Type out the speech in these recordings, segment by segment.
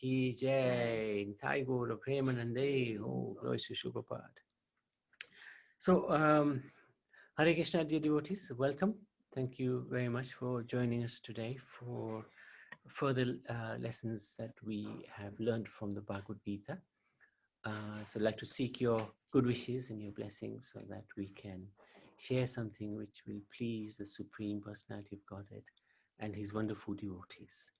Ki Jai, Thai Guru Premanande, oh, glory to Shubhapad. So, Hare Krishna, dear devotees, welcome. Thank you very much for joining us today for further lessons that we have learned from the Bhagavad Gita. So I'd like to seek your good wishes and your blessings so that we can share something which will please the Supreme Personality of Godhead and his wonderful devotees.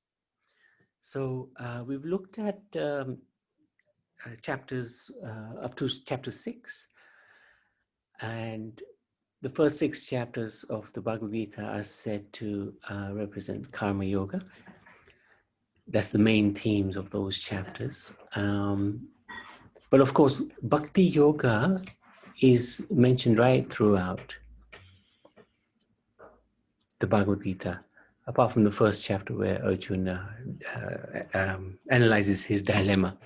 So we've looked at chapters up to chapter 6, and the first 6 chapters of the Bhagavad Gita are said to represent Karma Yoga. That's the main themes of those chapters. But of course, Bhakti Yoga is mentioned right throughout the Bhagavad Gita, apart from the first chapter where Arjuna analyzes his dilemma.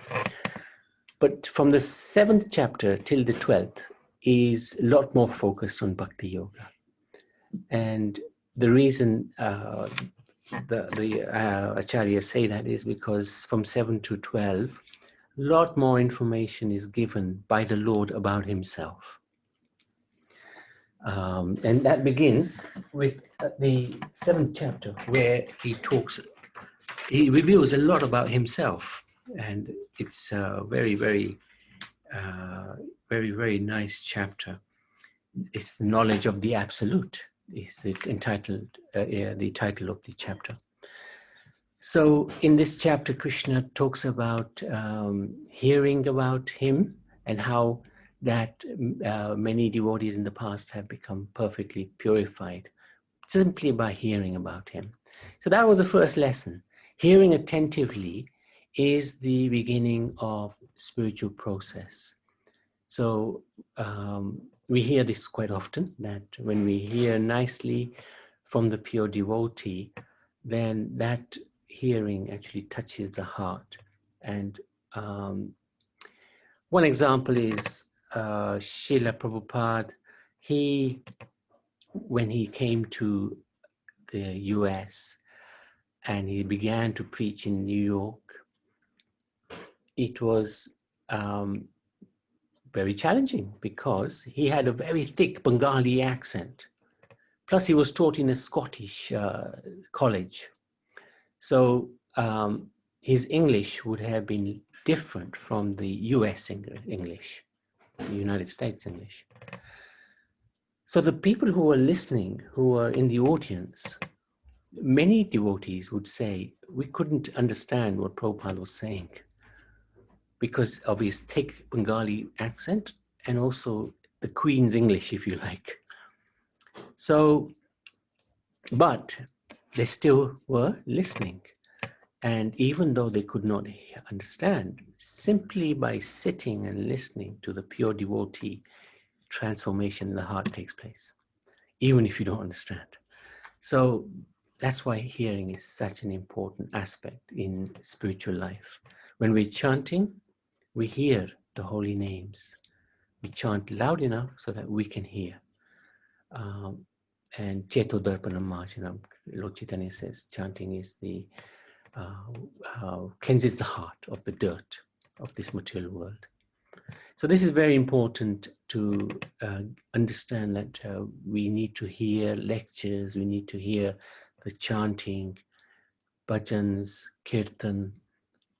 But from the 7th chapter till the 12th is a lot more focused on Bhakti Yoga. And the reason the Acharyas say that is because from 7 to 12, a lot more information is given by the Lord about himself. And that begins with the 7th chapter where he reveals a lot about himself. And it's a very, very nice chapter. It's the knowledge of the Absolute, is it entitled, the title of the chapter. So in this chapter, Krishna talks about hearing about him and how that many devotees in the past have become perfectly purified simply by hearing about him. So that was the first lesson. Hearing attentively is the beginning of spiritual process. So we hear this quite often, that when we hear nicely from the pure devotee, then that hearing actually touches the heart. And one example is Srila Prabhupada. When he came to the US and he began to preach in New York, it was very challenging because he had a very thick Bengali accent. Plus he was taught in a Scottish college. So his English would have been different from the US English, the United States English. So the people who were listening, who were in the audience, many devotees would say, we couldn't understand what Prabhupada was saying because of his thick Bengali accent and also the Queen's English, if you like. So, but they still were listening. And even though they could not understand, simply by sitting and listening to the pure devotee, transformation in the heart takes place, even if you don't understand. So that's why hearing is such an important aspect in spiritual life. When we're chanting, we hear the holy names. We chant loud enough so that we can hear. And Cheto Darpanam Mahajanam, Lord Chaitanya says, chanting is the cleanses the heart of the dirt of this material world. So this is very important to understand that we need to hear lectures, we need to hear the chanting, bhajans, kirtan,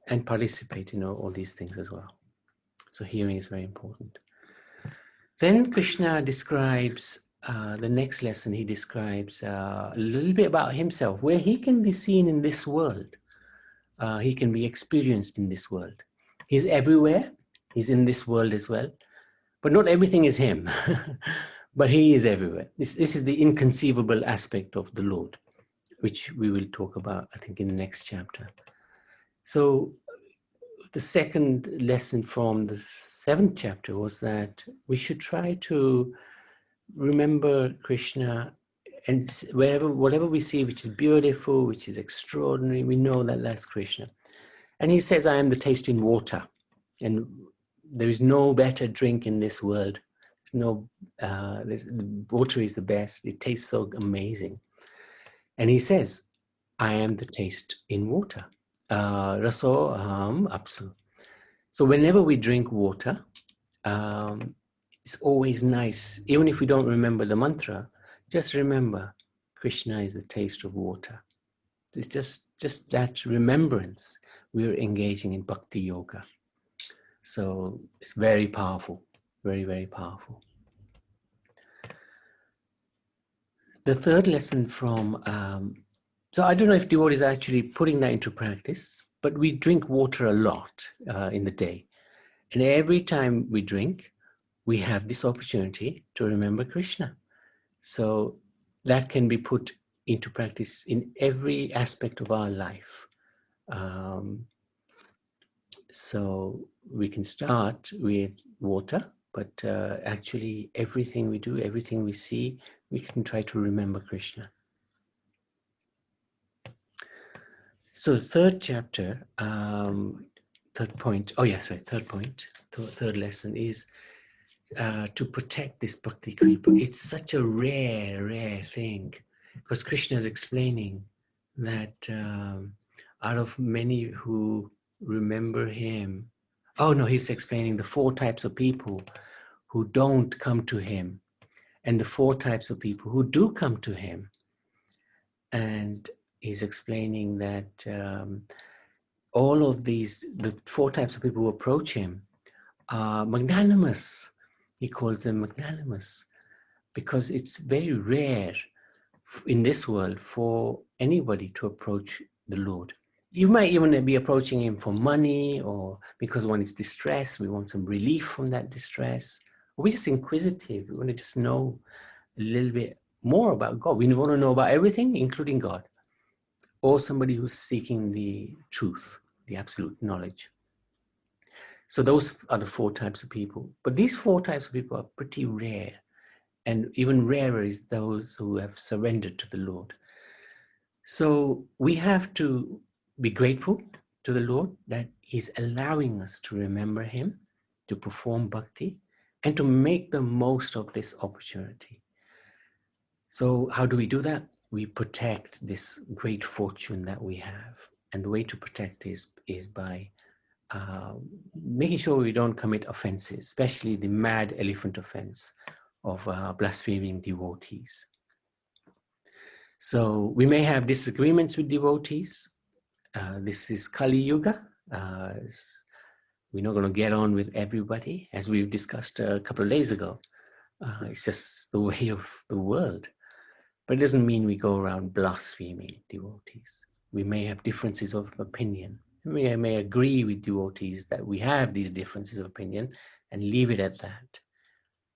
and participate in all these things as well. So hearing is very important. Then Krishna describes, the next lesson he describes a little bit about himself, where he can be seen in this world. He can be experienced in this world. He's everywhere. He's in this world as well. But not everything is him. But he is everywhere. This is the inconceivable aspect of the Lord, which we will talk about, I think, in the next chapter. So the second lesson from the 7th chapter was that we should try to remember Krishna, and whatever we see which is beautiful, which is extraordinary, we know that that's Krishna. And he says, I am the tasting water, and there is no better drink in this world. The water is the best. It tastes so amazing. And he says, I am the taste in water. Raso aham apsu. So whenever we drink water, it's always nice, even if we don't remember the mantra, just remember Krishna is the taste of water. It's just that remembrance. We're engaging in bhakti yoga. So it's very powerful, very, very powerful. The third lesson from, so I don't know if devotees are actually putting that into practice, but we drink water a lot in the day. And every time we drink, we have this opportunity to remember Krishna. So that can be put into practice in every aspect of our life. So we can start with water, but actually everything we do, everything we see, we can try to remember Krishna. So the third chapter, third point, third lesson is to protect this bhakti kripa. It's such a rare thing, because Krishna is explaining that out of many who remember him, he's explaining the 4 types of people who don't come to him and the 4 types of people who do come to him. And he's explaining that all of these, the 4 types of people who approach him are magnanimous. He calls them magnanimous because it's very rare in this world for anybody to approach the Lord. You might even be approaching him for money, or because one is distressed, we want some relief from that distress. Or we're just inquisitive, we want to just know a little bit more about God. We want to know about everything, including God. Or somebody who's seeking the truth, the absolute knowledge. So those are the 4 types of people. But these 4 types of people are pretty rare. And even rarer is those who have surrendered to the Lord. So we have to be grateful to the Lord that he's allowing us to remember him, to perform bhakti, and to make the most of this opportunity. So how do we do that? We protect this great fortune that we have. And the way to protect is by making sure we don't commit offenses, especially the mad elephant offense of blaspheming devotees. So we may have disagreements with devotees. This is Kali Yuga. We're not going to get on with everybody, as we've discussed a couple of days ago. It's just the way of the world. But it doesn't mean we go around blaspheming devotees. We may have differences of opinion. We may agree with devotees that we have these differences of opinion and leave it at that.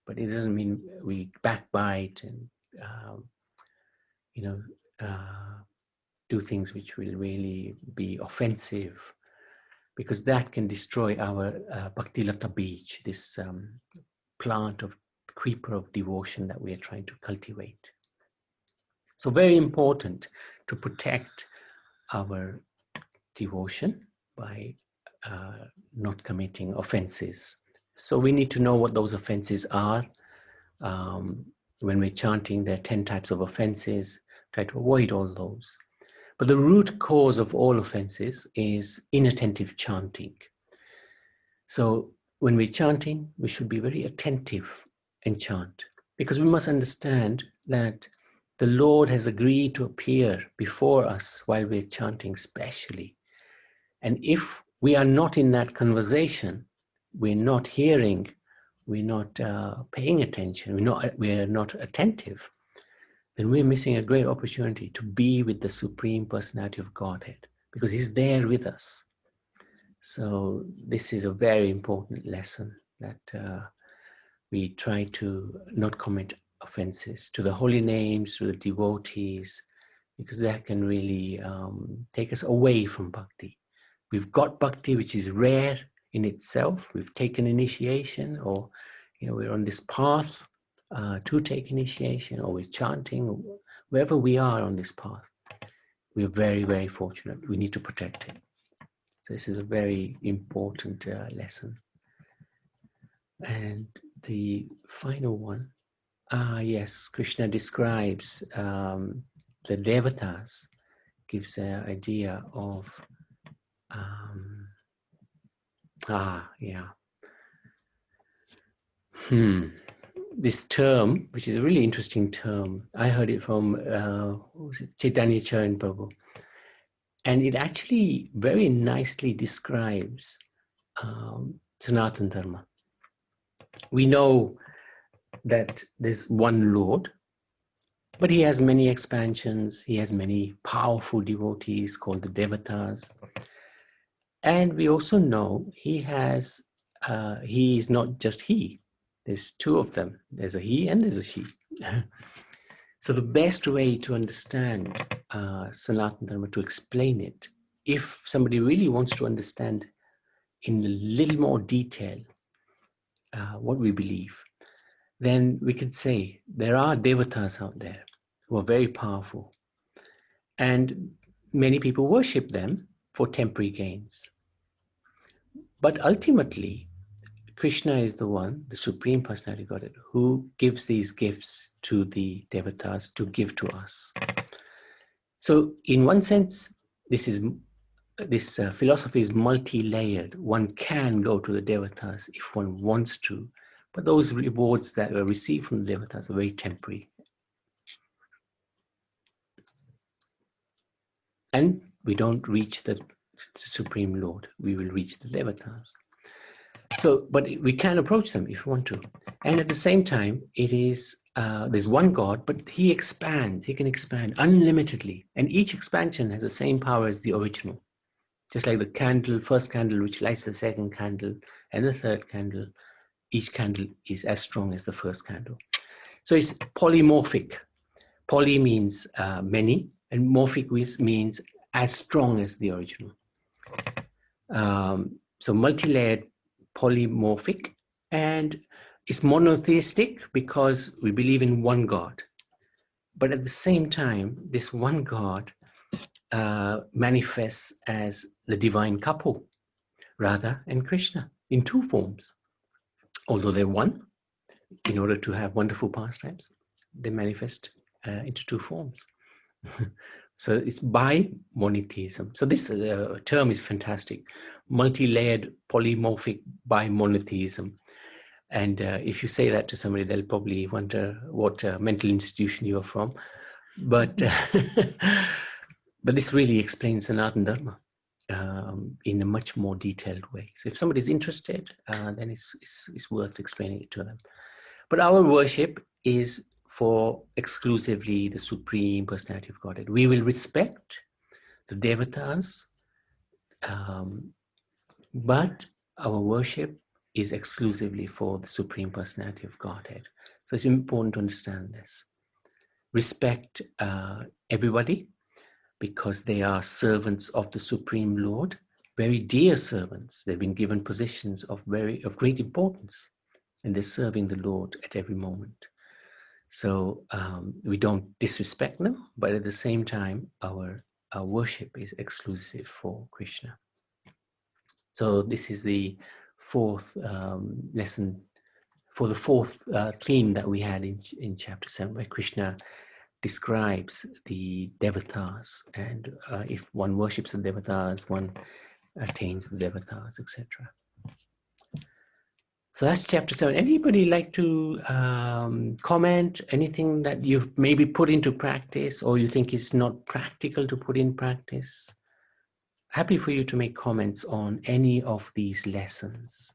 But it doesn't mean we backbite and do things which will really be offensive, because that can destroy our Bhakti Lata Beach, this plant of creeper of devotion that we are trying to cultivate. So very important to protect our devotion by not committing offenses. So we need to know what those offenses are. When we're chanting, there are 10 types of offenses. Try to avoid all those. But the root cause of all offenses is inattentive chanting. So when we're chanting, we should be very attentive and chant, because we must understand that the Lord has agreed to appear before us while we're chanting specially. And if we are not in that conversation, we're not hearing, we're not paying attention, we're not attentive, then we're missing a great opportunity to be with the Supreme Personality of Godhead, because he's there with us. So this is a very important lesson, that we try to not commit offenses to the holy names, to the devotees, because that can really take us away from bhakti. We've got bhakti, which is rare in itself. We've taken initiation, or we're on this path to take initiation, or we're chanting, wherever we are on this path. We're very, very fortunate. We need to protect it. So this is a very important lesson. And the final one, yes, Krishna describes the devatas, gives an idea of Yeah. This term, which is a really interesting term, I heard it from what was it? Chaitanya Charan Prabhu, and it actually very nicely describes Sanatana Dharma. We know that there's one Lord, but he has many expansions. He has many powerful devotees called the Devatas. And we also know he has, he is not just he. There's two of them. There's a he and there's a she. So the best way to understand Sanatana Dharma, to explain it, if somebody really wants to understand in a little more detail what we believe, then we could say there are devatas out there who are very powerful, and many people worship them for temporary gains. But ultimately, Krishna is the one, the Supreme Personality of Godhead, who gives these gifts to the devatas to give to us. So in one sense, this philosophy is multi-layered. One can go to the devatas if one wants to, but those rewards that are received from the devatas are very temporary. And we don't reach the Supreme Lord. We will reach the devatas. So, but we can approach them if we want to. And at the same time, it is, there's one God, but he expands, he can expand unlimitedly. And each expansion has the same power as the original. Just like the candle, first candle, which lights the second candle and the third candle, each candle is as strong as the first candle. So it's polymorphic. Poly means many, and morphic means as strong as the original. So multi-layered, polymorphic, and it's monotheistic because we believe in one God. But at the same time, this one God manifests as the divine couple, Radha and Krishna, in two forms. Although they're one, in order to have wonderful pastimes, they manifest into two forms. So it's bi-monotheism. So this term is fantastic. Multi-layered, polymorphic, bi-monotheism. And if you say that to somebody, they'll probably wonder what mental institution you're from. But but this really explains Sanatana Dharma in a much more detailed way. So if somebody's interested, then it's worth explaining it to them. But our worship is for exclusively the Supreme Personality of Godhead. We will respect the devatas, but our worship is exclusively for the Supreme Personality of Godhead. So it's important to understand this. Respect everybody because they are servants of the Supreme Lord, very dear servants. They've been given positions of great importance, and they're serving the Lord at every moment. So we don't disrespect them, but at the same time, our worship is exclusive for Krishna. So this is the fourth lesson, for the fourth theme that we had in chapter 7, where Krishna describes the devatas, and if one worships the devatas, one attains the devatas, etc. So that's chapter 7. Anybody like to comment anything that you've maybe put into practice or you think is not practical to put in practice? Happy for you to make comments on any of these lessons.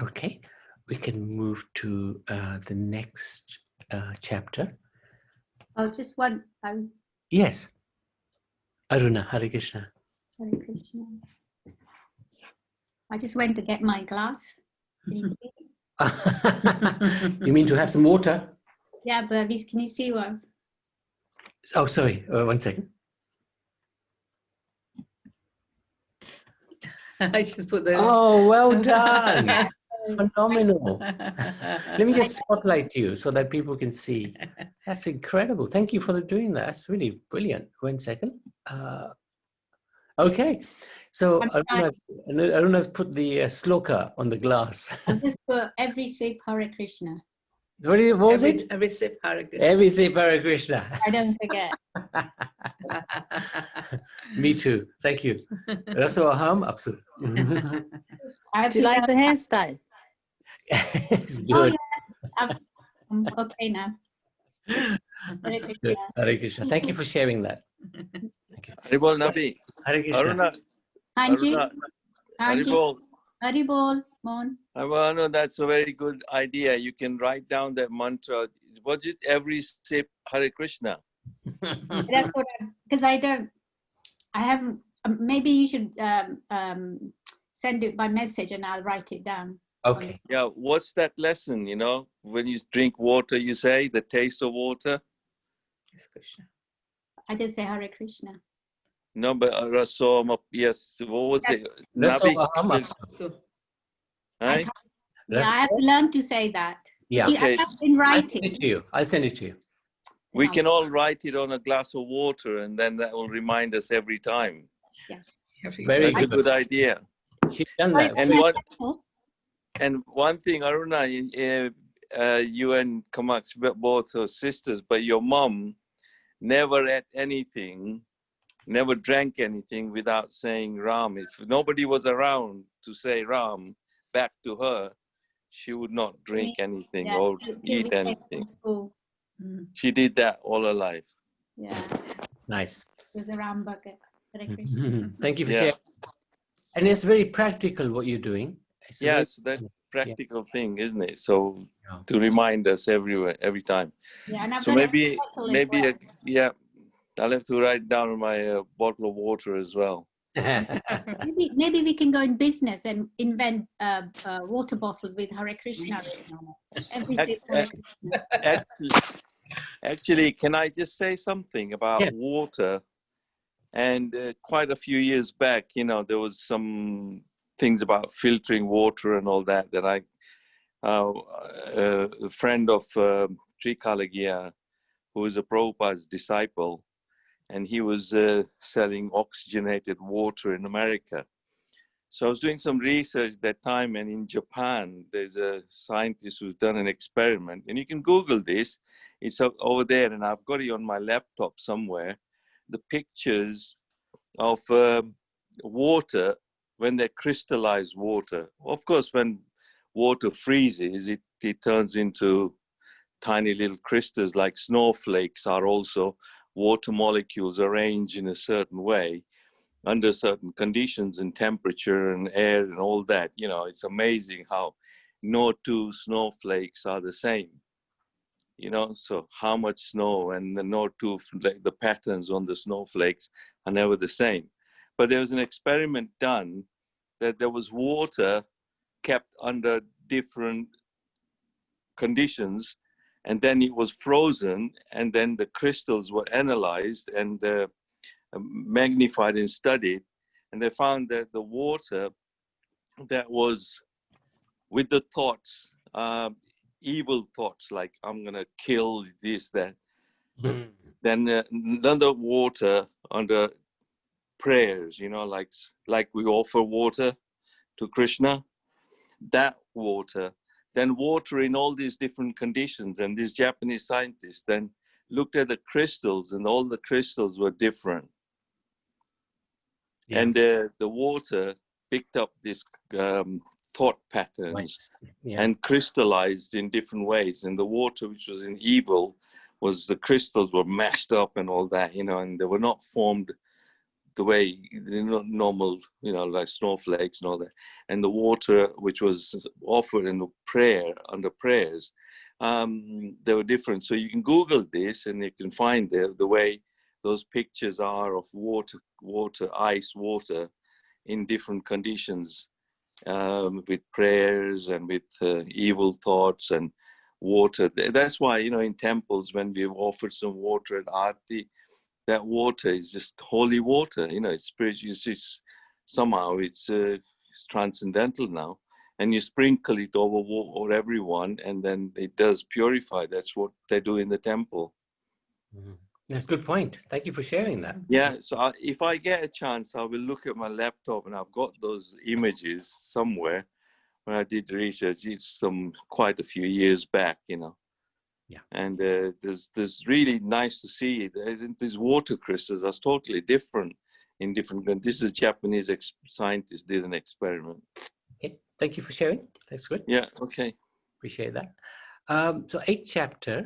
Okay, we can move to the next chapter. Oh, just one. Yes. Aruna, Hare Krishna. Hare Krishna. I just went to get my glass. Can you see? You mean to have some water? Yeah, but can you see what? Oh, sorry. 1 second. I just put the. Oh, well done. Phenomenal. Let me just spotlight you so that people can see. That's incredible. Thank you for doing that. That's really brilliant. 1 second. Okay. So Aruna's put the sloka on the glass. I'll just put every sip Hare Krishna. What was it? Every sip Hare Krishna. Every sip Hare Krishna. I don't forget. Me too. Thank you. Raso aham apsu. Do you like the hairstyle? It's Oh, good. yeah. I'm okay now. Hare It's Krishna. good. Hare Krishna. Thank you for sharing that. Thank you. Haribol Nabi. Hare Krishna. Aruna. Hanji, Aruna. Hanji, Haribol. Haribol, Mon. No, that's a very good idea. You can write down that mantra. What's it? Every sip Hare Krishna. That's what because I haven't, maybe you should send it by message and I'll write it down. Okay. Yeah, what's that lesson, you know? When you drink water, you say the taste of water. Yes, Krishna. I just say Hare Krishna. No, but Rasom, yes, what was it? Raso Nabi? aham apsu. So, Right? Yeah, I have to learn to say that. Yeah. Okay. I have in I'll writing. send it to you. I'll send it to you. We can all write it on a glass of water and then that will remind us every time. Yes. Very That's a good idea. She's done Sorry, that. And one thing, Aruna, you and Kamak's both are sisters, but your mom never ate anything, never drank anything without saying Ram. If nobody was around to say Ram back to her, she would not drink anything Yeah, or till we eat came anything. from school. She did that all her life. Yeah, Nice. it was a round bucket. Hare Krishna. Thank you for Yeah. sharing. And it's very practical what you're doing. It's a very- Yes, that's practical thing, isn't it? So Yeah. to remind us every time. Yeah, and I've So got maybe, a kettle as well. yeah, I'll have to write down my bottle of water as well. Maybe we can go in business and invent water bottles with Hare Krishna written on it. Every sip Hare Krishna. Actually, can I just say something about Yeah. water? And quite a few years back, you know, there was some things about filtering water and all that a friend of Sri Kalagia, who is a Prabhupada's disciple, and he was selling oxygenated water in America. So I was doing some research that time, and in Japan, there's a scientist who's done an experiment, and you can Google this. It's over there, and I've got it on my laptop somewhere. The pictures of water when they crystallize water. Of course, when water freezes, it turns into tiny little crystals, like snowflakes are also water molecules arranged in a certain way under certain conditions and temperature and air and all that. You know, it's amazing how no two snowflakes are the same. You know, so how much snow and the patterns on the snowflakes are never the same. But there was an experiment done that there was water kept under different conditions, and then it was frozen, and then the crystals were analyzed and magnified and studied, and they found that the water that was with the thoughts, evil thoughts like I'm gonna kill this, that, then another water under prayers, you know, like we offer water to Krishna, that water, then water in all these different conditions. And these Japanese scientists then looked at the crystals, and all the crystals were different. Yeah. And the water picked up these thought patterns Right. and crystallized in different ways. And the water which was in evil was the crystals were mashed up and all that, you know, and they were not formed the way normal, you know, like snowflakes and all that. And the water which was offered in the prayer, under prayers, they were different. So you can Google this and you can find the way those pictures are of ice water in different conditions, with prayers and with evil thoughts and water. That's why, you know, in temples, when we've offered some water at Aarti, that water is just holy water, you know, it's spiritual, somehow it's transcendental now. and you sprinkle it over everyone, and then it does purify. That's what they do in the temple. That's a good point. Thank you for sharing that. Yeah, so if I get a chance, I will look at my laptop, and I've got those images somewhere. When I did research, it's quite a few years back, you know. Yeah. And there's really nice to see. These water crystals are totally different in different. This is a Japanese scientist did an experiment. Okay, thank you for sharing. That's good. Yeah. Okay. Appreciate that. So 8th chapter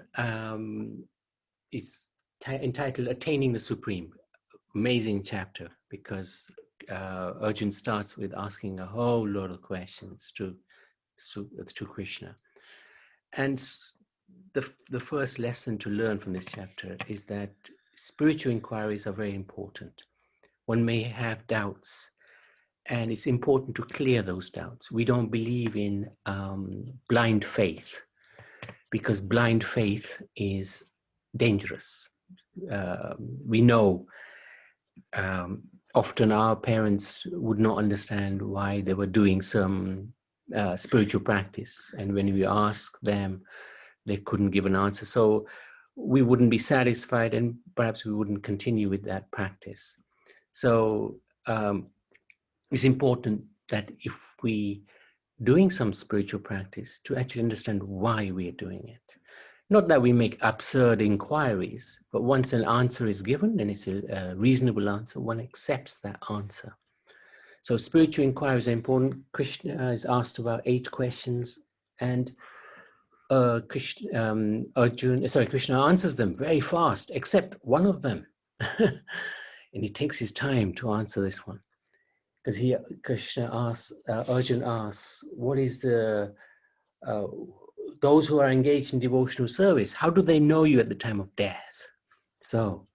is entitled "Attaining the Supreme." Amazing chapter, because Arjun starts with asking a whole lot of questions to Krishna, and the first lesson to learn from this chapter is that spiritual inquiries are very important. One may have doubts, and it's important to clear those doubts. We don't believe in blind faith, because blind faith is dangerous. We know often our parents would not understand why they were doing some spiritual practice, and when we asked them, they couldn't give an answer. So we wouldn't be satisfied, and perhaps we wouldn't continue with that practice. So it's important that if we doing some spiritual practice, to actually understand why we are doing it. Not that we make absurd inquiries, but once an answer is given, and it's a reasonable answer, one accepts that answer. So spiritual inquiries are important. Krishna is asked about 8 questions, and Krishna answers them very fast, except one of them. And he takes his time to answer this one. Because Arjun asks, what is those who are engaged in devotional service, how do they know you at the time of death? So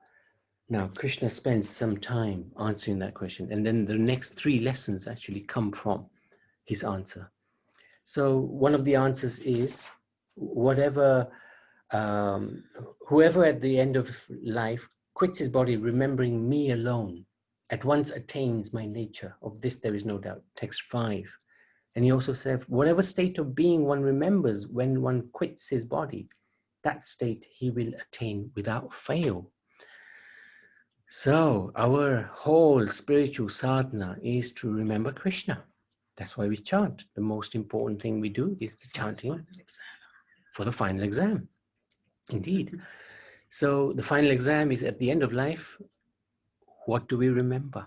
now Krishna spends some time answering that question, and then the next 3 lessons actually come from his answer. So one of the answers is, whoever at the end of life quits his body remembering me alone, at once attains my nature. Of this there is no doubt. Text 5. And he also said, whatever state of being one remembers when one quits his body, that state he will attain without fail. So our whole spiritual sadhana is to remember Krishna. That's why we chant. The most important thing we do is the chanting for the final exam. Indeed. So the final exam is at the end of life. What do we remember?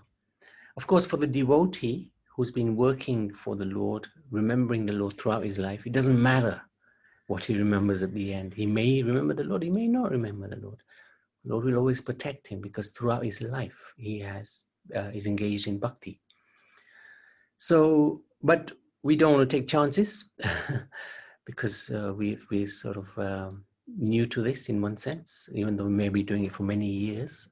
Of course, for the devotee who's been working for the Lord, remembering the Lord throughout his life, it doesn't matter what he remembers at the end. He may remember the Lord, he may not remember the Lord. The Lord will always protect him, because throughout his life he is engaged in bhakti. So, but we don't want to take chances because we're sort of new to this in one sense, even though we may be doing it for many years.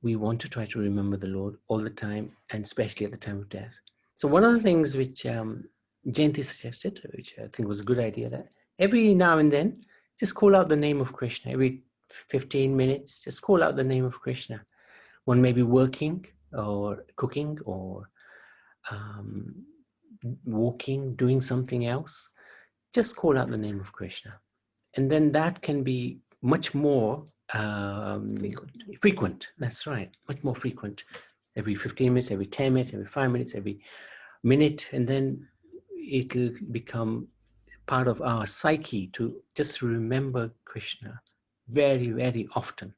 We want to try to remember the Lord all the time, and especially at the time of death. So one of the things which Jayanti suggested, which I think was a good idea, that every now and then, just call out the name of Krishna. Every 15 minutes, just call out the name of Krishna. One may be working or cooking or walking, doing something else. Just call out the name of Krishna. And then that can be much more frequent. That's right, much more frequent. Every 15 minutes, every 10 minutes, every 5 minutes, every minute, and then it'll become part of our psyche to just remember Krishna very, very often.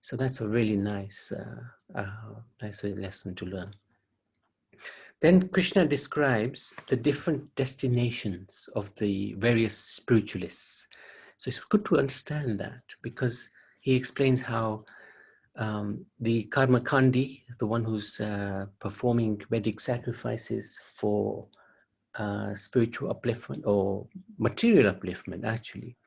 So that's a really nice lesson to learn. Then Krishna describes the different destinations of the various spiritualists. So it's good to understand that, because he explains how the karma kandi, the one who's performing Vedic sacrifices for spiritual upliftment or material upliftment, actually,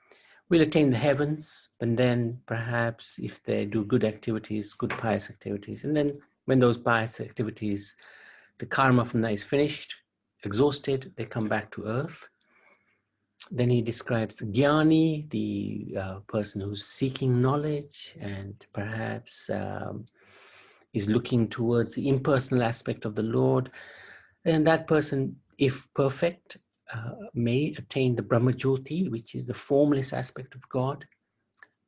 will attain the heavens, and then perhaps if they do good activities, good pious activities, and then when those pious activities, the karma from that is finished, exhausted, they come back to earth. Then he describes the jnani, the person who's seeking knowledge and perhaps is looking towards the impersonal aspect of the Lord. And that person, if perfect, may attain the Brahma Jyoti, which is the formless aspect of God.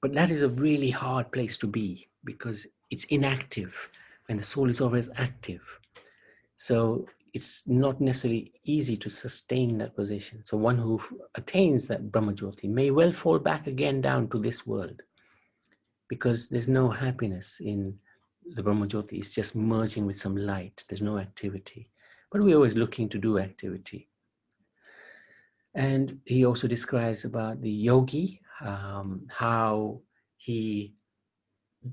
But that is a really hard place to be because it's inactive and the soul is always active. So it's not necessarily easy to sustain that position. So one who attains that Brahma Jyoti may well fall back again down to this world because there's no happiness in the Brahma Jyoti. It's just merging with some light. There's no activity. But we're always looking to do activity. And he also describes about the yogi, how he,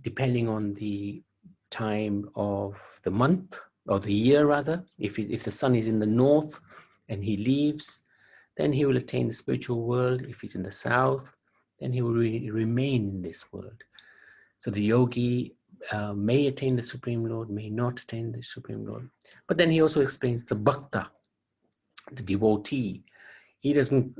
depending on the time of the month, or the year rather, if the sun is in the north and he leaves, then he will attain the spiritual world. If he's in the south, then he will remain in this world. So the yogi may attain the Supreme Lord, may not attain the Supreme Lord. But then he also explains the bhakta, the devotee. He doesn't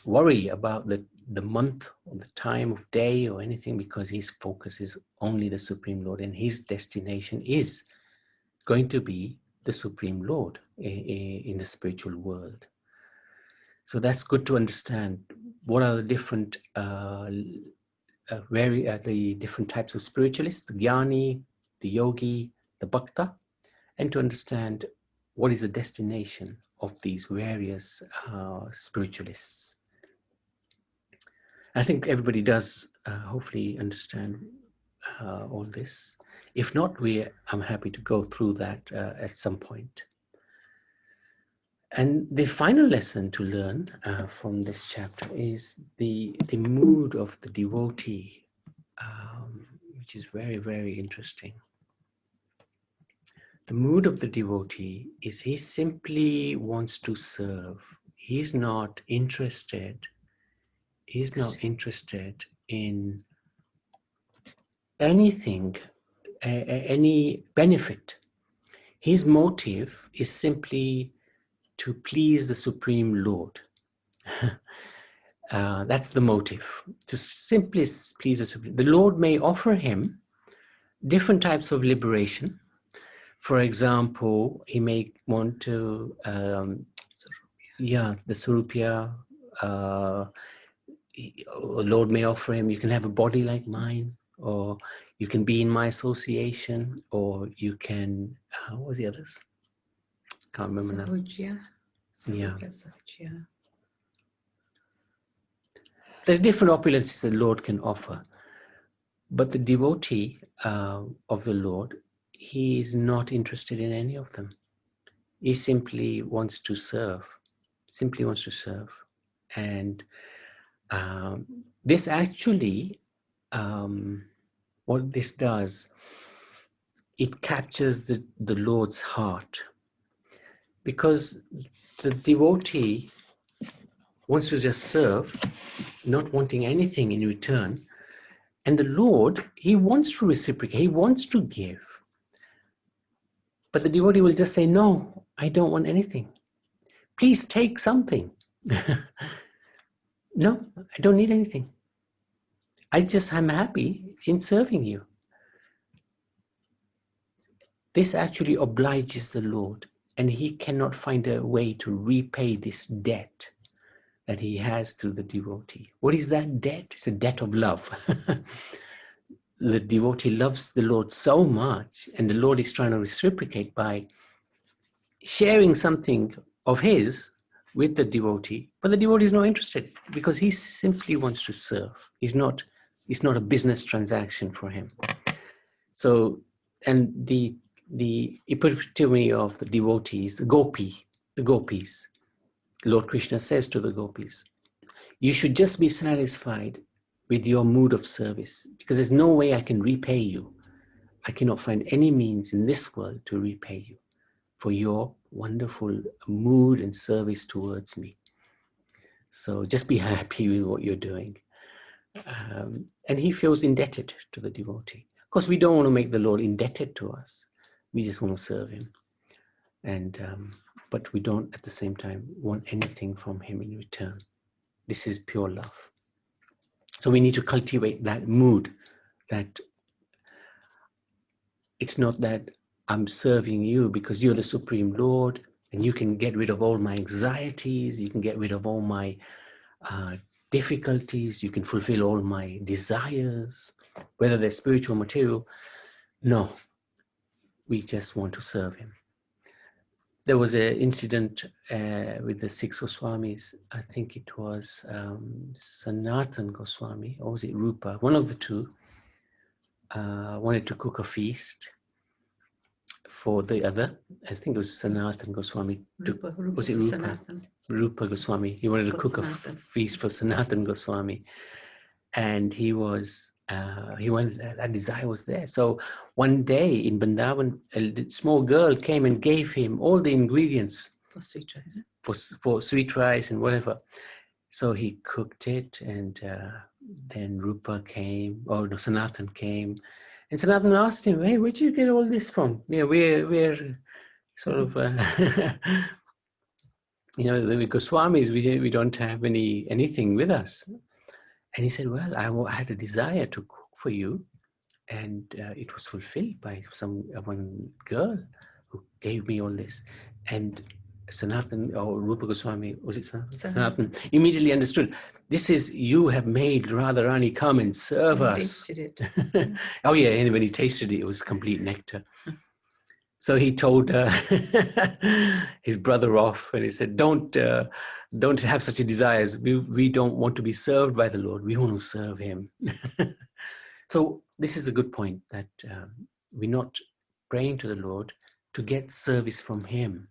worry about the month or the time of day or anything because his focus is only the Supreme Lord and his destination is going to be the Supreme Lord in the spiritual world. So that's good to understand what are the different the different types of spiritualists, the jnani, the yogi, the bhakta, and to understand what is the destination of these various spiritualists. I think everybody does hopefully understand all this. If not, I'm happy to go through that at some point. And the final lesson to learn from this chapter is the mood of the devotee, which is very, very interesting. The mood of the devotee is he simply wants to serve. He's not interested in anything, any benefit. His motive is simply to please the Supreme Lord. That's the motive, to simply please the Supreme. The Lord may offer him different types of liberation. For example, he may want to, the Surupya, Lord may offer him, you can have a body like mine, or you can be in my association, or you can, what was the others? Can't remember now. Yeah. There's different opulences that the Lord can offer. But the devotee of the Lord, he is not interested in any of them. He simply wants to serve, And this actually, what this does, it captures the Lord's heart. Because the devotee wants to just serve, not wanting anything in return. And the Lord, he wants to reciprocate, he wants to give. But the devotee will just say, no, I don't want anything. Please take something. No, I don't need anything. I'm happy in serving you. This actually obliges the Lord, and he cannot find a way to repay this debt that he has to the devotee. What is that debt? It's a debt of love. The devotee loves the Lord so much, and the Lord is trying to reciprocate by sharing something of his with the devotee, but the devotee is not interested because he simply wants to serve. It's not a business transaction for him. So, and the epitome of the devotees, the gopis. Lord Krishna says to the gopis, you should just be satisfied with your mood of service because there's no way I can repay you. I cannot find any means in this world to repay you for your wonderful mood and service towards me. So just be happy with what you're doing. And he feels indebted to the devotee. Of course, we don't want to make the Lord indebted to us. We just want to serve him. And but we don't at the same time want anything from him in return. This is pure love. So we need to cultivate that mood, that it's not that I'm serving you because you're the Supreme Lord, and you can get rid of all my anxieties, you can get rid of all my difficulties, you can fulfill all my desires, whether they're spiritual or material. No, we just want to serve him. There was an incident with the 6 Goswamis. I think it was Sanatan Goswami, or was it Rupa? One of the two wanted to cook a feast for the other. I think it was Sanatan Goswami. Was it Rupa? Sanatan. Rupa Goswami. He wanted to cook a feast for Sanatan Goswami. And he was, that desire was there. So one day in Vrindavan, a small girl came and gave him all the ingredients For sweet rice. For sweet rice and whatever. So he cooked it, and then Rupa came, or no, Sanatan came. And Sanatan asked him, hey, where'd you get all this from? Yeah, we're sort of, you know, the Goswamis, we don't have anything with us. And he said, well, I had a desire to cook for you, and it was fulfilled by one girl who gave me all this. And Sanatan, or Rupa Goswami, was it Sanatan? Immediately understood, this is, you have made Radharani come and serve us. Oh yeah, and when he tasted it, it was complete nectar. So he told his brother off, and he said, don't have such a desires. We don't want to be served by the Lord. We want to serve him. So this is a good point, that we're not praying to the Lord to get service from him,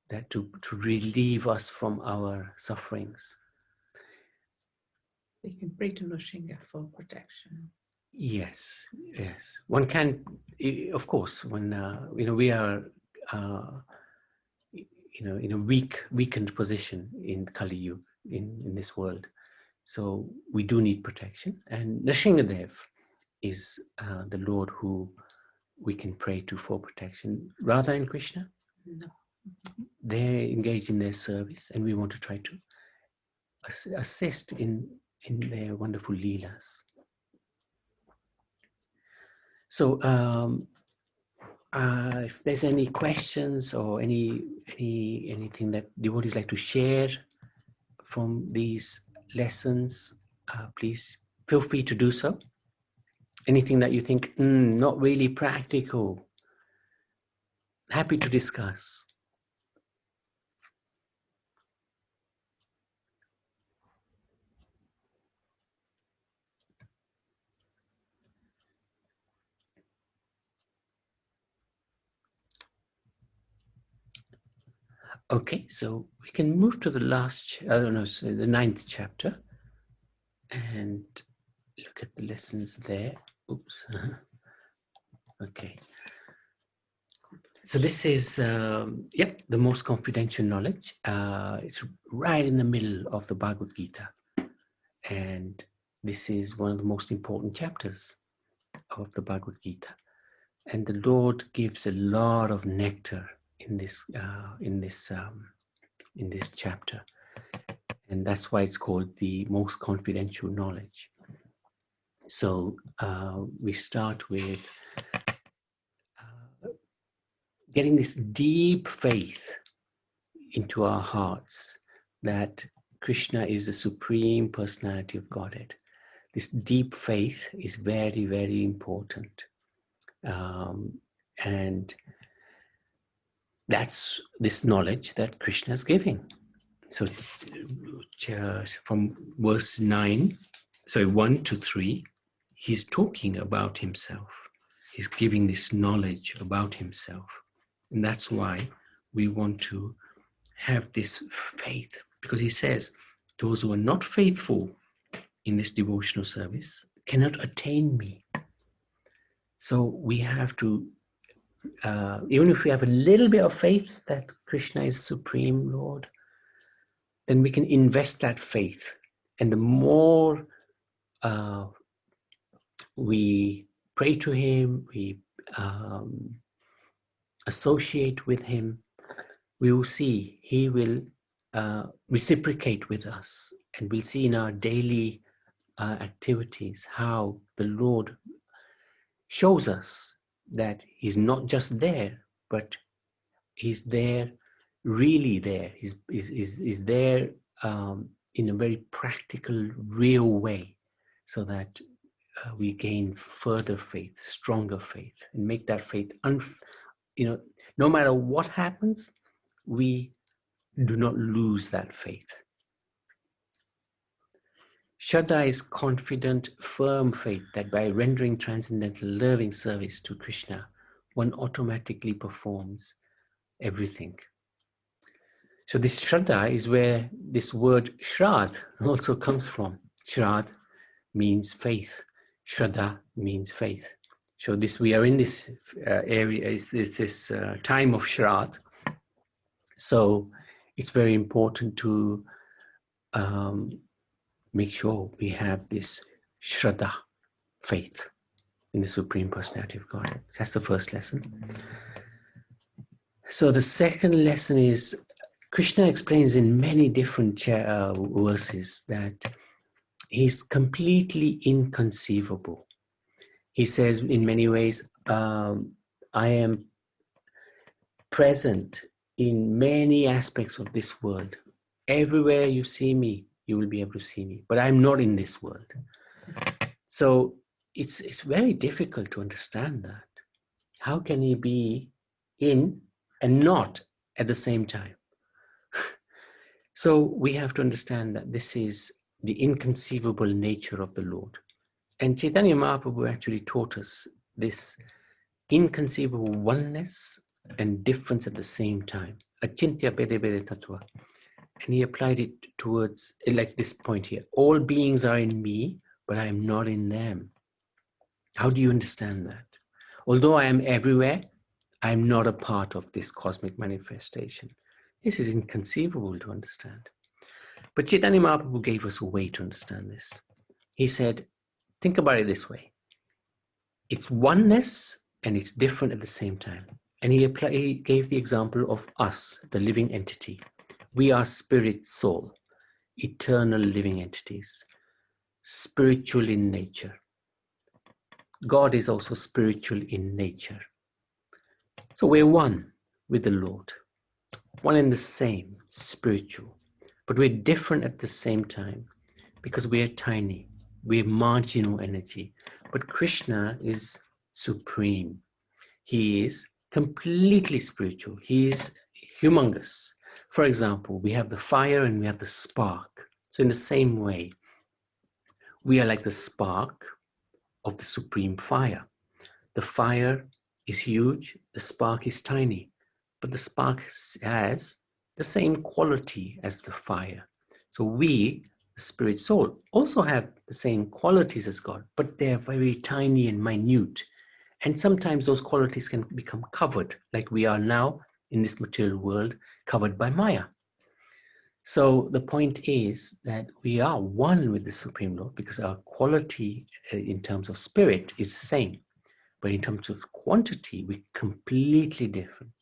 that to relieve us from our sufferings. We can pray to Nrsimha for protection. Yes, yes. One can, of course, when you know, we are you know, in a weakened position in Kali Yuga, in this world. So we do need protection. And Nrsimhadev is the Lord who we can pray to for protection. Radha and Krishna, No. they're engaged in their service, and we want to try to assist in their wonderful leelas. So if there's any questions or anything that devotees like to share from these lessons, please feel free to do so. Anything that you think, not really practical, happy to discuss. Okay, so we can move to the the 9th chapter and look at the lessons there. Oops. Okay. So this is, the most confidential knowledge. It's right in the middle of the Bhagavad Gita. And this is one of the most important chapters of the Bhagavad Gita. And the Lord gives a lot of nectar in this chapter. And that's why it's called the most confidential knowledge. So we start with getting this deep faith into our hearts that Krishna is the Supreme Personality of Godhead. This deep faith is very, very important. And that's this knowledge that Krishna is giving. So from verse 1 to 3, he's talking about himself. He's giving this knowledge about himself. And that's why we want to have this faith, because he says, those who are not faithful in this devotional service cannot attain me. So we have to, even if we have a little bit of faith that Krishna is Supreme Lord, then we can invest that faith. And the more we pray to him, we associate with him, we will see he will reciprocate with us. And we'll see in our daily activities how the Lord shows us that he's not just there, but he's there, really there. He's there in a very practical, real way, so that we gain further faith, stronger faith, and make that faith, no matter what happens, we do not lose that faith. Shraddha is confident, firm faith that by rendering transcendental loving service to Krishna, one automatically performs everything. So this Shraddha is where this word Shrad also comes from. Shrad means faith. Shraddha means faith. So we are in this area, is this time of Shrad. So it's very important to make sure we have this Shraddha, faith in the Supreme Personality of Godhead. That's the first lesson. So the second lesson is, Krishna explains in many different verses that he's completely inconceivable. He says in many ways, I am present in many aspects of this world. Everywhere you see me, you will be able to see me, but I'm not in this world. So it's very difficult to understand that. How can he be in and not at the same time? So we have to understand that this is the inconceivable nature of the Lord. And Chaitanya Mahaprabhu actually taught us this inconceivable oneness and difference at the same time. Achintya Bede Bede Tattva. And he applied it towards, like this point here, all beings are in me, but I am not in them. How do you understand that? Although I am everywhere, I am not a part of this cosmic manifestation. This is inconceivable to understand. But Chaitanya Mahaprabhu gave us a way to understand this. He said, think about it this way. It's oneness and it's different at the same time. And he gave the example of us, the living entity. We are spirit, soul, eternal living entities, spiritual in nature. God is also spiritual in nature. So we're one with the Lord, one and the same, spiritual. But we're different at the same time because we are tiny. We're marginal energy. But Krishna is supreme. He is completely spiritual. He is humongous. For example, we have the fire and we have the spark. So in the same way, we are like the spark of the supreme fire. The fire is huge, the spark is tiny, but the spark has the same quality as the fire. So we, the spirit soul, also have the same qualities as God, but they're very tiny and minute. And sometimes those qualities can become covered, like we are now in this material world, covered by Maya. So the point is that we are one with the Supreme Lord because our quality in terms of spirit is the same. But in terms of quantity, we're completely different.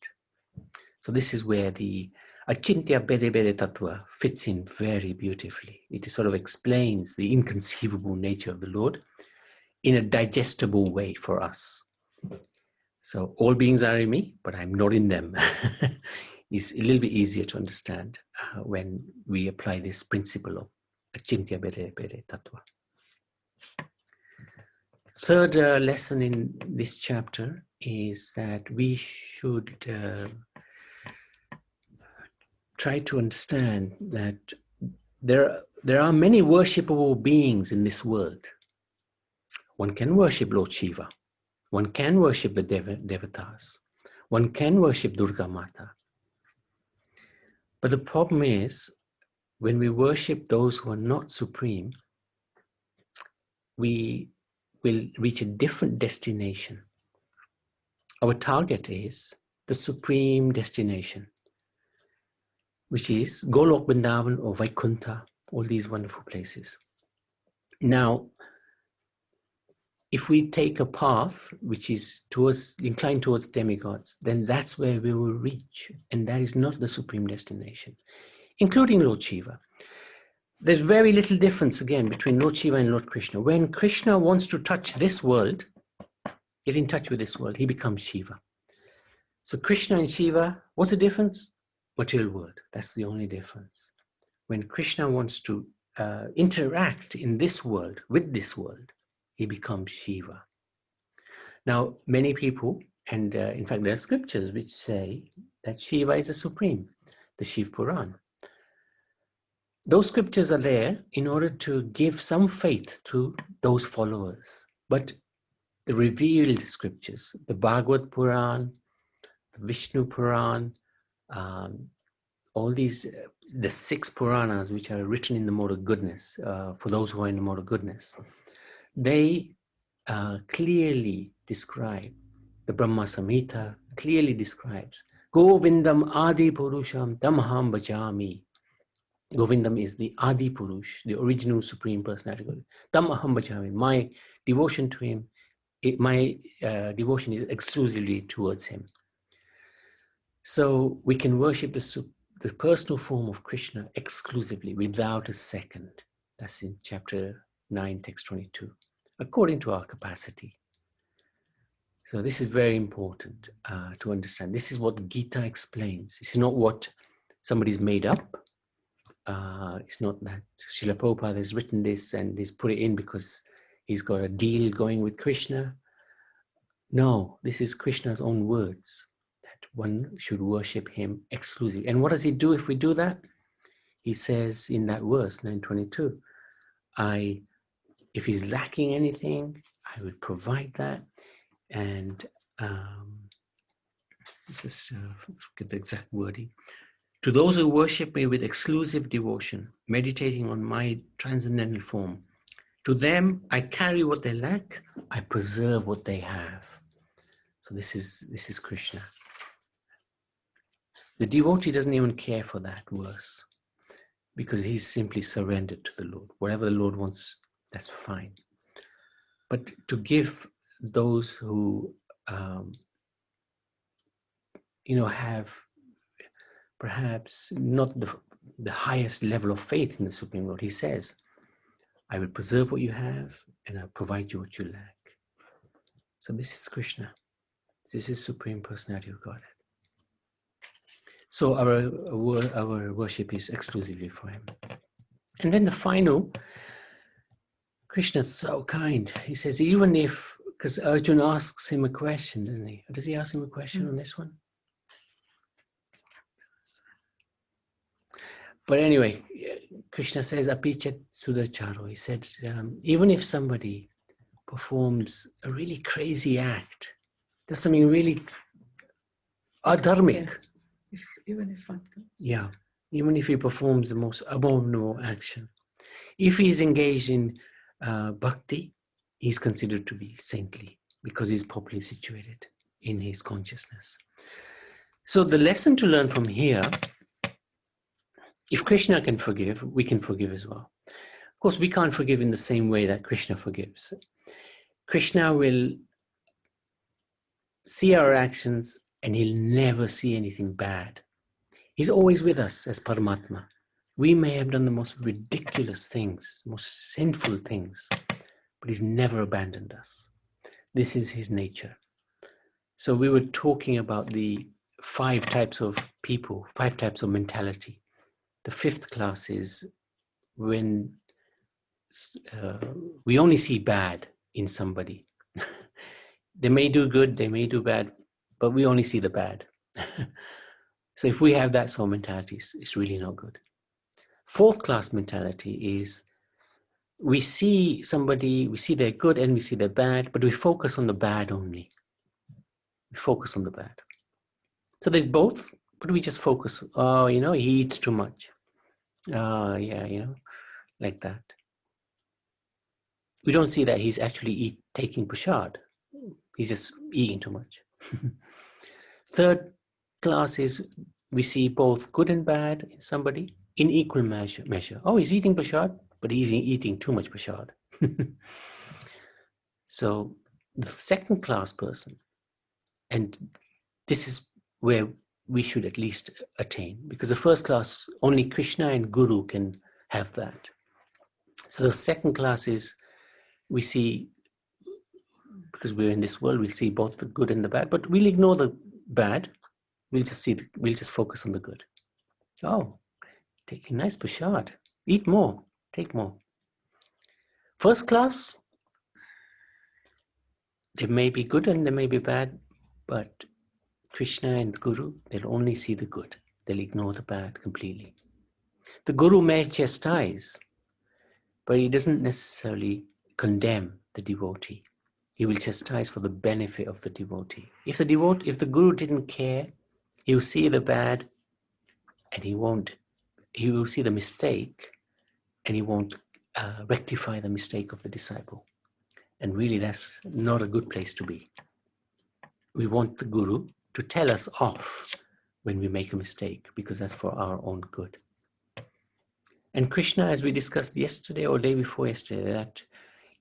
So this is where the Achintya Bede Bede Tattva fits in very beautifully. It sort of explains the inconceivable nature of the Lord in a digestible way for us. So all beings are in me, but I'm not in them. It's a little bit easier to understand when we apply this principle of Achintya Bede Bede Tattva. Third lesson in this chapter is that we should try to understand that there are many worshipable beings in this world. One can worship Lord Shiva. One can worship the Devatas. One can worship Durga Mata. But the problem is, when we worship those who are not supreme, we will reach a different destination. Our target is the supreme destination, which is Golok Vrindavan or Vaikuntha, all these wonderful places. Now, if we take a path which is inclined towards demigods, then that's where we will reach. And that is not the supreme destination, including Lord Shiva. There's very little difference, again, between Lord Shiva and Lord Krishna. When Krishna wants to touch this world, get in touch with this world, he becomes Shiva. So Krishna and Shiva, what's the difference? Material world, that's the only difference. When Krishna wants to interact in this world, with this world, he becomes Shiva. Now, many people, and in fact there are scriptures which say that Shiva is the supreme, the Shiv Puran. Those scriptures are there in order to give some faith to those followers. But the revealed scriptures, the Bhagavad Puran, the Vishnu Puran, all these, the 6 Puranas which are written in the mode of goodness, for those who are in the mode of goodness, they clearly describe, the Brahma Samhita clearly describes, Govindam Adi Purusham Tamaham Bhajami. Govindam is the Adi Purush, the original Supreme Personality. Tamaham Bhajami. My devotion to him, my devotion is exclusively towards him. So we can worship the personal form of Krishna exclusively, without a second. That's in chapter 9, text 22, according to our capacity. So this is very important to understand. This is what Gita explains. It's not what somebody's made up. It's not that Srila Prabhupada has written this and he's put it in because he's got a deal going with Krishna. No, this is Krishna's own words, that one should worship him exclusively. And what does he do if we do that? He says in that verse, 922, if he's lacking anything, I will provide that. And just forget the exact wording. To those who worship me with exclusive devotion, meditating on my transcendental form, to them I carry what they lack, I preserve what they have. So this is Krishna. The devotee doesn't even care for that verse, because he's simply surrendered to the Lord. Whatever the Lord wants, that's fine. But to give those who have perhaps not the highest level of faith in the Supreme Lord, he says, I will preserve what you have and I'll provide you what you lack. So this is Krishna. This is Supreme Personality of Godhead. So our worship is exclusively for him. And then the final, Krishna's so kind. He says, even if, because Arjuna asks him a question, doesn't he? Does he ask him a question on this one? But anyway, Krishna says, Apichat Sudacharo. He said, even if somebody performs a really crazy act, does something really adharmic. Yeah, even if he performs the most abominable action. If he is engaged in bhakti, he's considered to be saintly because he's properly situated in his consciousness. So the lesson to learn from here, if Krishna can forgive, we can forgive as well. Of course, we can't forgive in the same way that Krishna forgives. Krishna will see our actions and he'll never see anything bad. He's always with us as Paramatma. We may have done the most ridiculous things, most sinful things, but he's never abandoned us. This is his nature. So we were talking about the 5 types of people, 5 types of mentality. The 5th class is when we only see bad in somebody. They may do good, they may do bad, but we only see the bad. So if we have that sort of mentality, it's really not good. 4th class mentality is we see somebody, we see their good and we see their bad, but we focus on the bad only. We focus on the bad. So there's both, but we just focus, he eats too much. Like that. We don't see that he's actually taking prasad. He's just eating too much. 3rd class is we see both good and bad in somebody in equal measure. Oh, he's eating prasad, but he's eating too much prasad. So the 2nd class person, and this is where we should at least attain, because the 1st class, only Krishna and Guru can have that. So the 2nd class is we see because we're in this world, we'll see both the good and the bad, but we'll ignore the bad. We'll just focus on the good. Oh, take a nice prasad. Eat more, take more. First class, they may be good and they may be bad, but Krishna and the Guru, they'll only see the good. They'll ignore the bad completely. The Guru may chastise, but he doesn't necessarily condemn the devotee. He will chastise for the benefit of the devotee. If the Guru didn't care, he will see the bad and he will see the mistake and he won't rectify the mistake of the disciple. And really, that's not a good place to be. We want the Guru to tell us off when we make a mistake, because that's for our own good. And Krishna, as we discussed yesterday or day before yesterday, that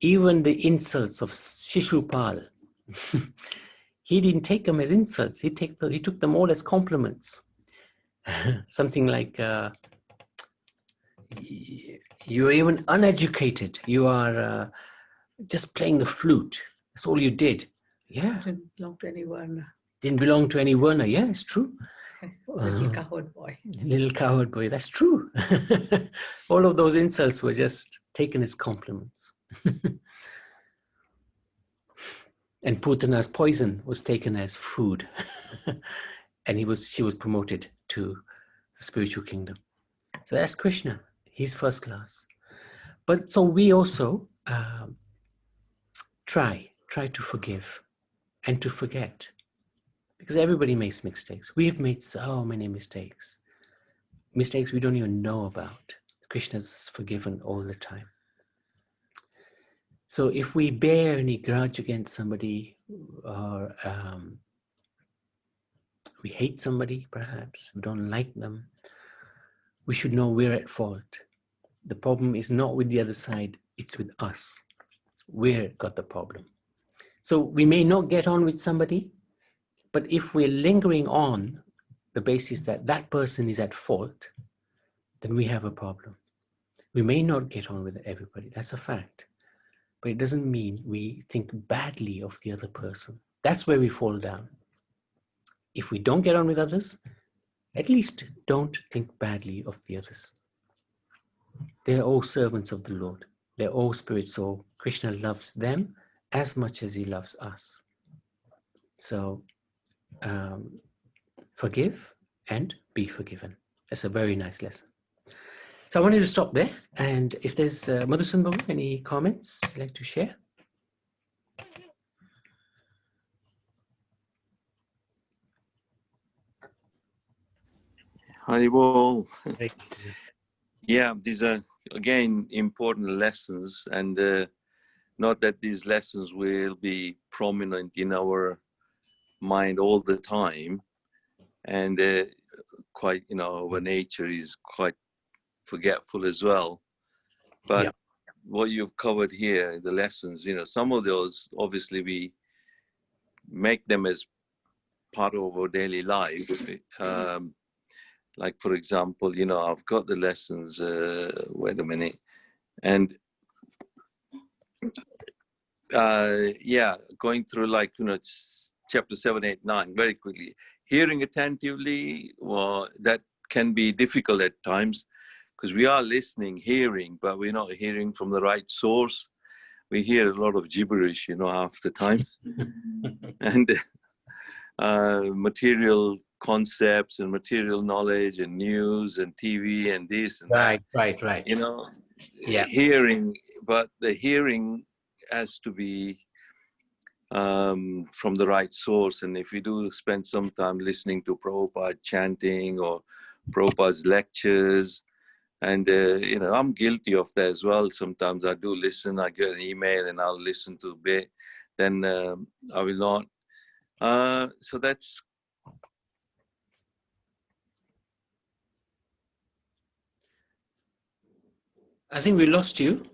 even the insults of Shishupal, he didn't take them as insults. He took them all as compliments. Something like, you're even uneducated. You are just playing the flute. That's all you did. Yeah. Didn't belong to any Varna. Didn't belong to any Varna. Yeah, it's true. Little coward boy. Little coward boy. That's true. All of those insults were just taken as compliments. And Putana's poison was taken as food. And she was promoted to the spiritual kingdom. So that's Krishna. He's first class. But so we also try to forgive and to forget. Because everybody makes mistakes. We've made so many mistakes. Mistakes we don't even know about. Krishna's forgiven all the time. So if we bear any grudge against somebody, or we hate somebody perhaps, we don't like them, we should know we're at fault. The problem is not with the other side, it's with us. We've got the problem. So we may not get on with somebody, but if we're lingering on the basis that that person is at fault, then we have a problem. We may not get on with everybody, that's a fact. But it doesn't mean we think badly of the other person. That's where we fall down. If we don't get on with others, at least don't think badly of the others. They're all servants of the Lord. They're all spirit soul. Krishna loves them as much as he loves us. So forgive and be forgiven. That's a very nice lesson. So I wanted to stop there. And if there's Madhusan Babu, any comments you'd like to share? Haribol. Yeah, these are again important lessons, and not that these lessons will be prominent in our mind all the time, and quite, our nature is quite forgetful as well. But Yeah. what you've covered here, the lessons, some of those obviously we make them as part of our daily life. Like, for example, I've got the lessons, wait a minute. And going through chapter 7, 8, 9 very quickly. Hearing attentively, well, that can be difficult at times because we are listening, hearing, but we're not hearing from the right source. We hear a lot of gibberish, half the time. And material concepts and material knowledge and news and TV and this and that. Right. Yeah. Hearing, but the hearing has to be from the right source. And if we do spend some time listening to Prabhupada chanting or Prabhupada's lectures, and I'm guilty of that as well. Sometimes I do listen, I get an email and I'll listen to a bit, then I will not. So that's... I think we lost you.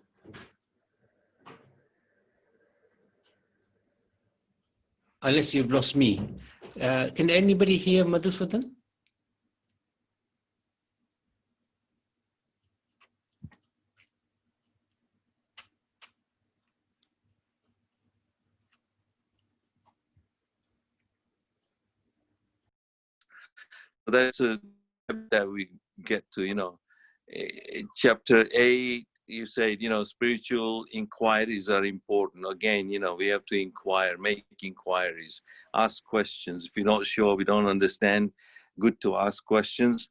Unless you've lost me. Can anybody hear Madhusudan? That's a that we get to, you know. Chapter 8, you said, you know, spiritual inquiries are important. Again, you know, we have to inquire, make inquiries, ask questions. If you're not sure, we don't understand, good to ask questions.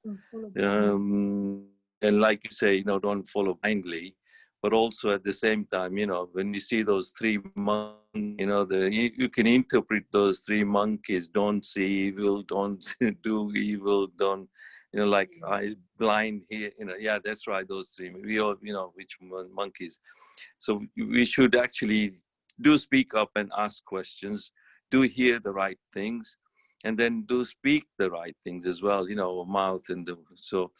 And like you say, you know, don't follow blindly. But also at the same time, you know, when you see those three monks, you know, you can interpret those three monkeys: don't see evil, don't do evil, don't, you know, like eyes blind here, you know. Yeah, that's right, those three. We all, you know, which monkeys. So we should actually do speak up and ask questions, do hear the right things, and then do speak the right things as well, you know, mouth and so.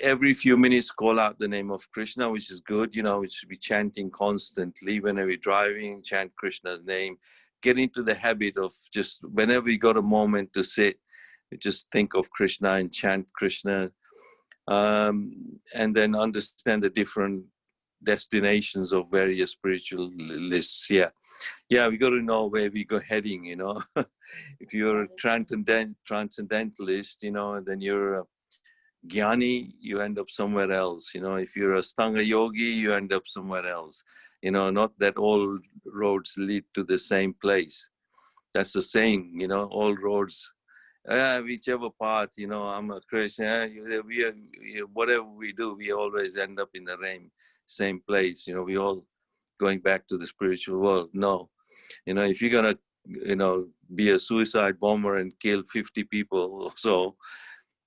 Every few minutes call out the name of Krishna, which is good, you know. We should be chanting constantly. Whenever we're driving, chant Krishna's name. Get into the habit of just, whenever you got a moment to sit, just think of Krishna and chant Krishna. And then understand the different destinations of various spiritual lists. Yeah, we got to know where we go heading, you know. If you're a transcendentalist, you know, and then you're a Jnani, you end up somewhere else. You know, if you're a Stanga yogi, you end up somewhere else. You know, not that all roads lead to the same place. That's the saying, you know, all roads, whichever path, you know, I'm a Christian, whatever we do, we always end up in the same place. You know, we all going back to the spiritual world. No, you know, if you're going to, you know, be a suicide bomber and kill 50 people or so,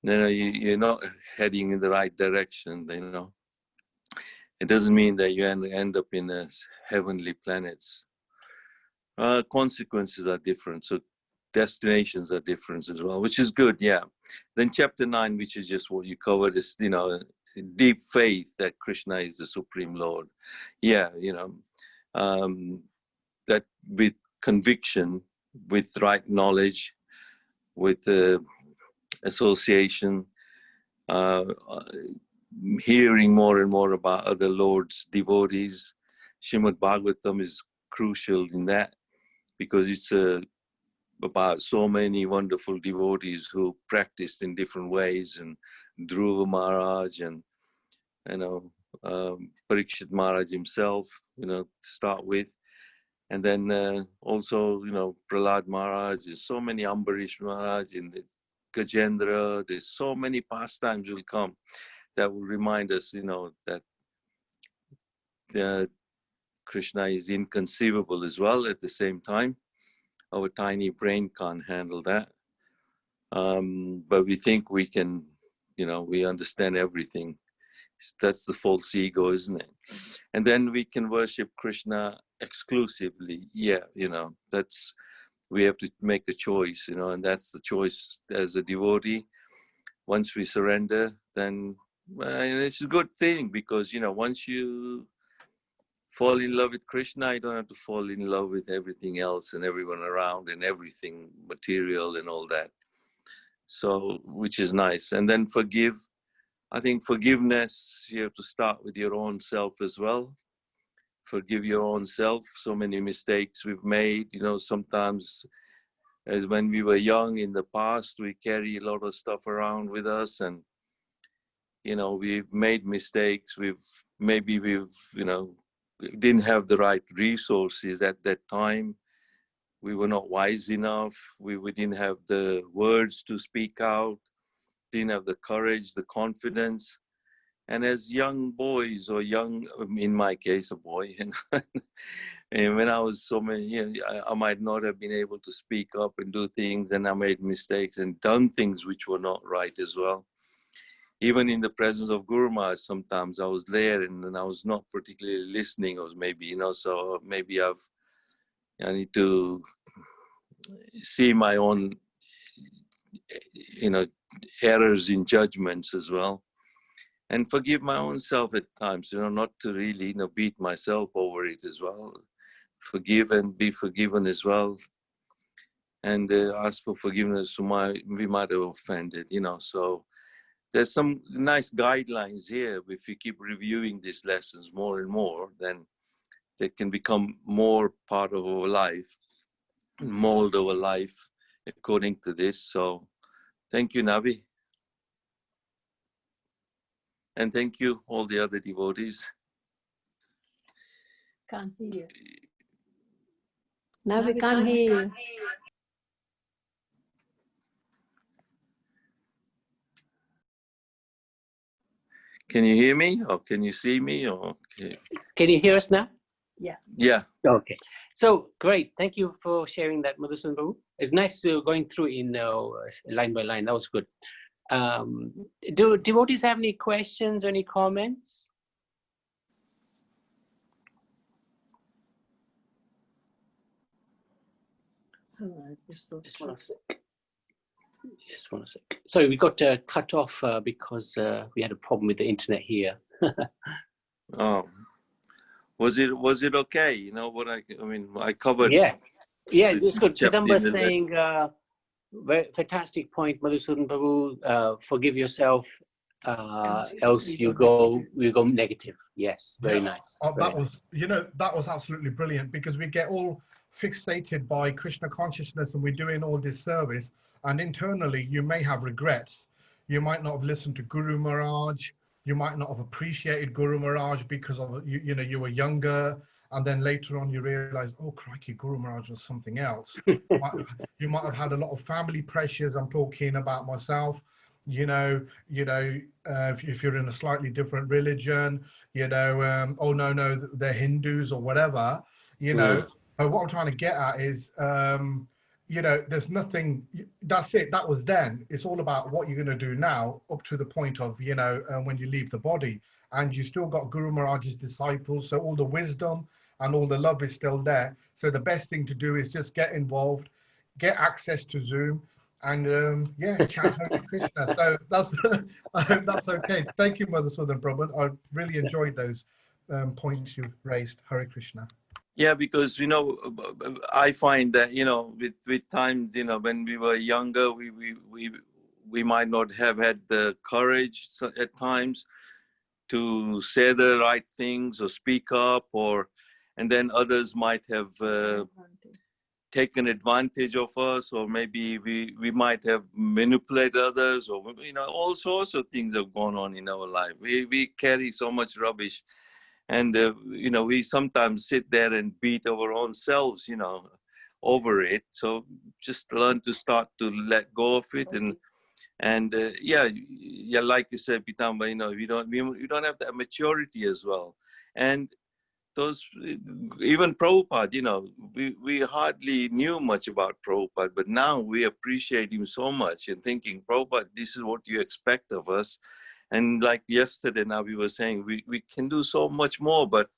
you know, you're not heading in the right direction, you know. It doesn't mean that you end up in heavenly planets. Consequences are different, so destinations are different as well, which is good, yeah. Then chapter 9, which is just what you covered, is, you know, deep faith that Krishna is the Supreme Lord. Yeah, you know, that with conviction, with right knowledge, with association, hearing more and more about other Lord's devotees. Srimad Bhagavatam is crucial in that, because it's about so many wonderful devotees who practiced in different ways, and Dhruva Maharaj, and, you know, Parikshit Maharaj himself, you know, to start with. And then also, you know, Prahlad Maharaj, there's so many, Ambarish Maharaj, and Gajendra, there's so many pastimes will come that will remind us, you know, that Krishna is inconceivable as well at the same time. Our tiny brain can't handle that. But we think we can, you know, we understand everything. That's the false ego, isn't it? And then we can worship Krishna exclusively. Yeah, you know, we have to make a choice, you know, and that's the choice as a devotee. Once we surrender, then it's a good thing, because, you know, once you fall in love with Krishna, you don't have to fall in love with everything else and everyone around and everything material and all that. So, which is nice. And then forgive. I think forgiveness, you have to start with your own self as well. Forgive your own self. So many mistakes we've made, you know, sometimes, as when we were young in the past, we carry a lot of stuff around with us, and, you know, we've made mistakes. Maybe we've, you know, didn't have the right resources at that time. We were not wise enough. We didn't have the words to speak out, didn't have the courage, the confidence. And as young boys, or young, in my case, a boy, and when I was so many, you know, I might not have been able to speak up and do things, and I made mistakes and done things which were not right as well. Even in the presence of Guru Maharaj, sometimes I was there and I was not particularly listening, or maybe, you know, so maybe I need to see my own, you know, errors in judgments as well, and forgive my own self at times, you know, not to really, you know, beat myself over it as well. Forgive and be forgiven as well, and ask for forgiveness who we might have offended, you know. So there's some nice guidelines here. If you keep reviewing these lessons more and more, then they can become more part of our life, mold our life according to this. So thank you, Navi. And thank you, all the other devotees. Can't hear you. Now we can't hear you. Can you hear me, or can you see me, or okay? Can you hear us now? Yeah. Yeah. Okay. So great. Thank you for sharing that, Madhusudan Prabhu. It's nice to going through in line by line. That was good. Do devotees have any questions or any comments? Just one sec. Just one sec. Sorry, we got cut off because we had a problem with the internet here. Oh, was it okay? You know what I mean, I covered. Yeah, it's good. chapter Pidamba in the- saying, very fantastic point, Madhusudan Prabhu. Forgive yourself, else you go negative. Yes, very nice. Oh, very that was, that was absolutely brilliant, because we get all fixated by Krishna consciousness and we're doing all this service, and internally you may have regrets. You might not have listened to Guru Maharaj. You might not have appreciated Guru Maharaj because of you were younger, and then later on you realize, oh crikey, Guru Maharaj was something else. You might have had a lot of family pressures. I'm talking about myself. If you're in a slightly different religion, oh no, they're Hindus or whatever, But what I'm trying to get at is, there's nothing, that's it, that was then. It's all about what you're going to do now, up to the point of, when you leave the body. And you still got Guru Maharaj's disciples, so all the wisdom and all the love is still there. So the best thing to do is just get involved, get access to Zoom, and chant Hare Krishna. So that's that's okay. Thank you, Madhusudan Prabhu. I really enjoyed those points you've raised. Hare Krishna. Yeah, because I find that with time, when we were younger, we might not have had the courage at times to say the right things or speak up, and then others might have taken advantage of us, or maybe we might have manipulated others, or all sorts of things have gone on in our life. We carry so much rubbish, and we sometimes sit there and beat our own selves over it. So just learn to start to let go of it, and like you said, Pitamba, we don't have that maturity as well. And those, even Prabhupada, we hardly knew much about Prabhupada, but now we appreciate him so much, and thinking, Prabhupada, this is what you expect of us. And like yesterday, now we were saying, we can do so much more, but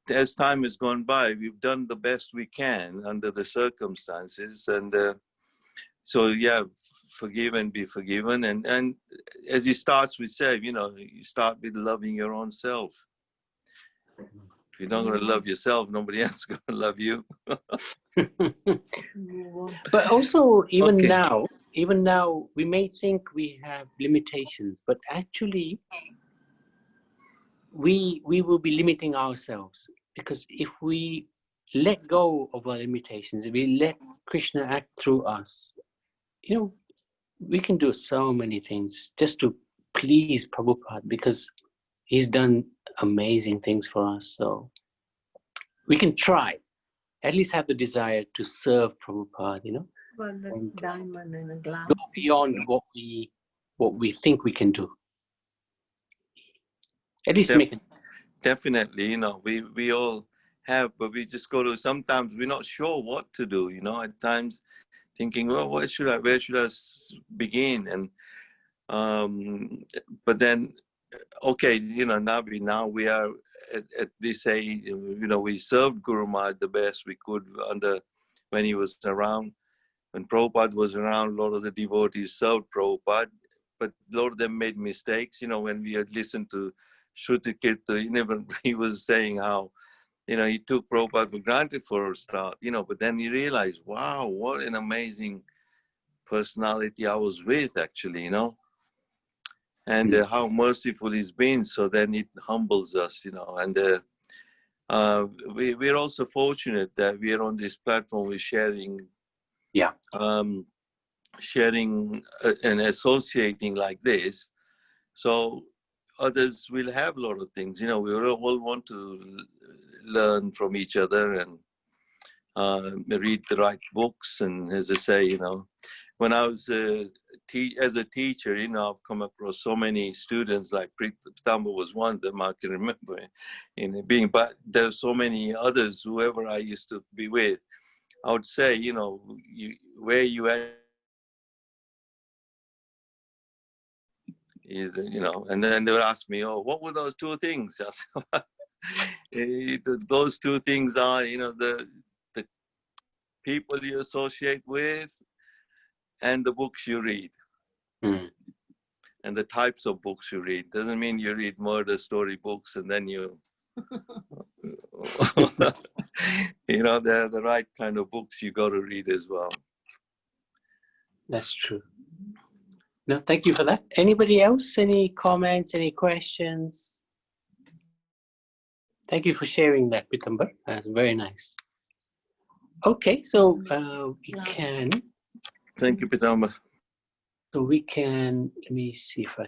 as time has gone by, we've done the best we can under the circumstances. And forgive and be forgiven. And as he starts with say, you start with loving your own self. If you're not going to love yourself, nobody else is going to love you. But also, even now, we may think we have limitations, but actually, we will be limiting ourselves, because if we let go of our limitations, if we let Krishna act through us, we can do so many things just to please Prabhupada, because he's done amazing things for us. So we can try, at least have the desire to serve Prabhupada, and diamond in a glass. go beyond what we think we can do. At least make it. Definitely, we all have, but we just go to, sometimes we're not sure what to do, at times thinking, well, where should I begin? And but then, okay, now we are at this age, we served Guru Maharaj the best we could when he was around. When Prabhupada was around, a lot of the devotees served Prabhupada, but a lot of them made mistakes. When we had listened to Shruti Kirtan, he was saying how, he took Prabhupada for granted for a start, but then he realized, wow, what an amazing personality I was with, actually, and how merciful he's been. So then it humbles us, and we're also fortunate that we are on this platform, we're sharing Yeah. Sharing and associating like this. So others will have a lot of things. You know, we all want to learn from each other and read the right books. And as I say, you know, when I was as a teacher, you know, I've come across so many students, like Pitamba was one of them, I can remember but there's so many others, whoever I used to be with. I would say, you know, where you at is, you know, and then they would ask me, oh, what were those two things? Those two things are, you know, the people you associate with and the books you read. And the types of books you read. Doesn't mean you read murder story books and then you you know, they're the right kind of books you got to read as well. That's true. No, thank you for that. Anybody else? Any comments, any questions? Thank you for sharing that, Pitamba. That's very nice. Okay, so we can. Thank you, Pitamba. So we can, let me see if I